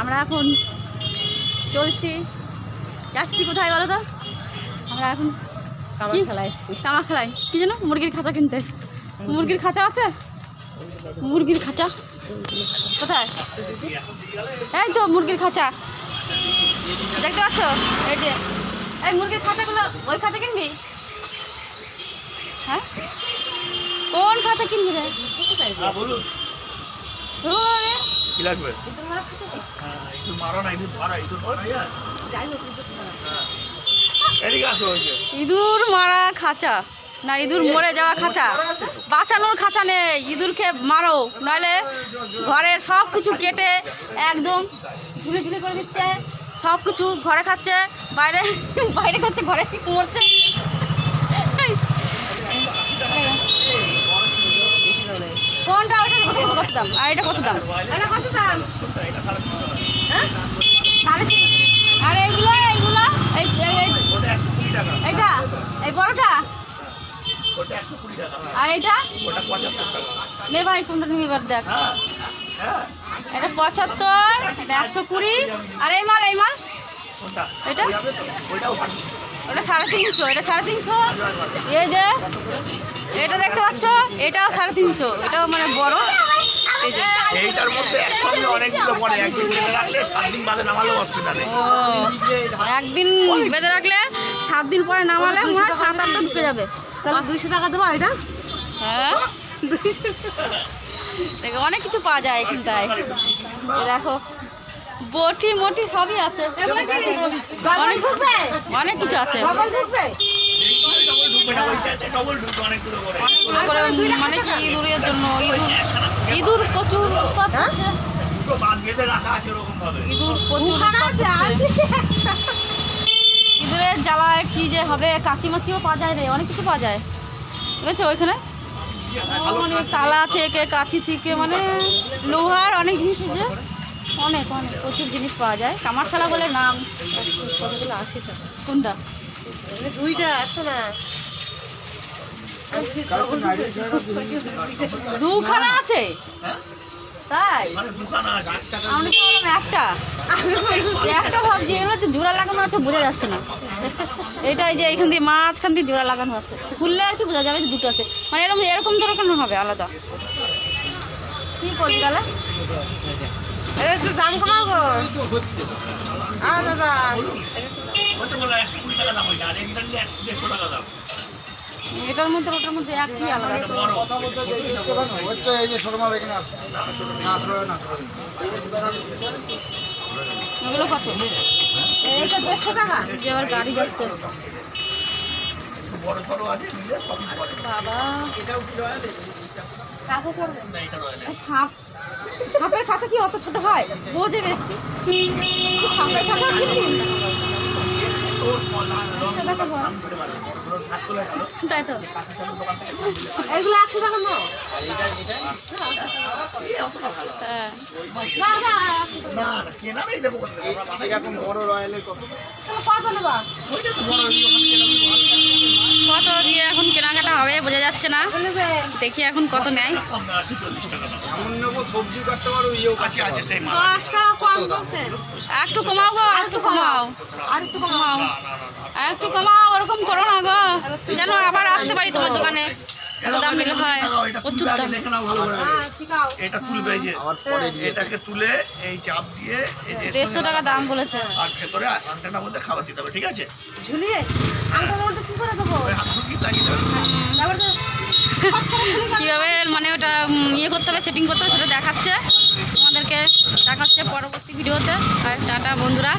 আমরা এখন চলছি, যাচ্ছি কোথায় বলো তো? আমরা এখন কামারখালায় কি যেন মুরগির খাঁচা কিনতে। মুরগির খাঁচা আছে? মুরগির খাঁচা কোথায়? এই তো মুরগির খাঁচা দেখতে পাচ্ছ? এই যে এই মুরগির খাঁচাগুলো, ওই খাঁচা কিনবি? হ্যাঁ, কোন খাঁচা কিনবি রে? ইঁদুর মারা খাঁচা না ইঁদুর মরে যাওয়া খাঁচা? বাঁচানোর খাঁচা নেই, ইঁদুরকে মারো, নইলে ঘরের সব কিছু কেটে একদম ঝুলি ঝুলি করে দিচ্ছে। সব কিছু ঘরে খাচ্ছে, বাইরে বাইরে খাচ্ছে, ঘরে মরছে। কোনটা? ওটা কত দাম? আর এটা কত দাম? কত দাম? আর এইগুলো এইগুলো এইটা এই বড়টা আর এইটা নে ভাই, কোনটা নিবি এবার দেখ। এটা 75, এটা 120, আর এই মাল এটা ওটা 350, এটা 350। এই যে এটা দেখতে পাচ্ছ, এটাও 350, এটাও মানে বড়। এই যে এইটার মধ্যে একসঙ্গে অনেকগুলো পড়ে, একদিন বেঁধে রাখলে 7 দিন বাদে নামালেও অসুবিধা নেই। একদিন বেঁধে রাখলে 7 দিন পরে নামালে মনে হয় 7-8টা ঢুকে যাবে। তাহলে 200 টাকা দেবো এটা? হ্যাঁ, 200 দেখো অনেক কিছু পাওয়া যায় এখানটায়। দেখো বটি মটি সবই আছে, অনেক কিছু আছে। মানে কি ইঁদুরের জন্য, ইঁদুর প্রচুর উৎপাত হচ্ছে, ইঁদুর প্রচুর উৎপাত হচ্ছে। ইঁদুরের জ্বালায় কি যে হবে, কাঁচিমাচিও পাওয়া যায় রে, অনেক কিছু পাওয়া যায়। ঠিক আছে, ওইখানে অনেক তালা থেকে কাঁচি থেকে মানে লোহার অনেক জিনিস, যে অনেক অনেক প্রচুর জিনিস পাওয়া যায়। কামারশালা বলে নাম। 80 টাকা। কোনটা? দুইটা একটা না, দুখানা আছে তাই? আমি তো একটা ভাবছি, এগুলোতে জোড়া লাগানো আছে, বোঝা যাচ্ছে না। এটাই যে এইখান দিয়ে মাঝখান দিয়ে জোড়া লাগানো আছে, খুললে আর কি বোঝা যাবে যে দুটো আছে, মানে এরকম এরকম ধরনের হবে আলাদা। কি করবি তাহলে? একটু দাম কমাও গো। দাদা এটার মধ্যে ওটার মধ্যে একই আলাদা। এগুলো কত? এইটা 150 টাকা। যে আবার গাড়ি যাচ্ছে বাবা। সাপের খাঁচা কি অত ছোট হয়? বোঝে বেশি। সাপের খাঁচা তাই তো, এগুলো 100 টাকা নাও। কত দিয়ে এখন কেনাকাটা হবে বোঝা যাচ্ছে না, দেখি এখন কত নেয়। একটু কমাও গো, একটু কমাও, একটু কমাও, একটু কমাও। ওরকম করো না গো, যেন আবার আসতে পারি তোমার দোকানে। এত দাম নিলে হয়, প্রচুর দাম। এটা তুলবে, এই যে এটাকে তুলে এই চাপ দিয়ে 150 টাকা দাম বলেছে। আর ভেতরে আন্টাটার মধ্যে খাবার দিতে হবে, ঠিক আছে? ঝুলিয়ে আন্টার মধ্যে কি করে দেবো? কীভাবে মানে ওটা ইয়ে করতে হবে, সেটিং করতে হবে, সেটা দেখাচ্ছে তোমাদেরকে, দেখাচ্ছে পরবর্তী ভিডিওতে। আর টাটা বন্ধুরা।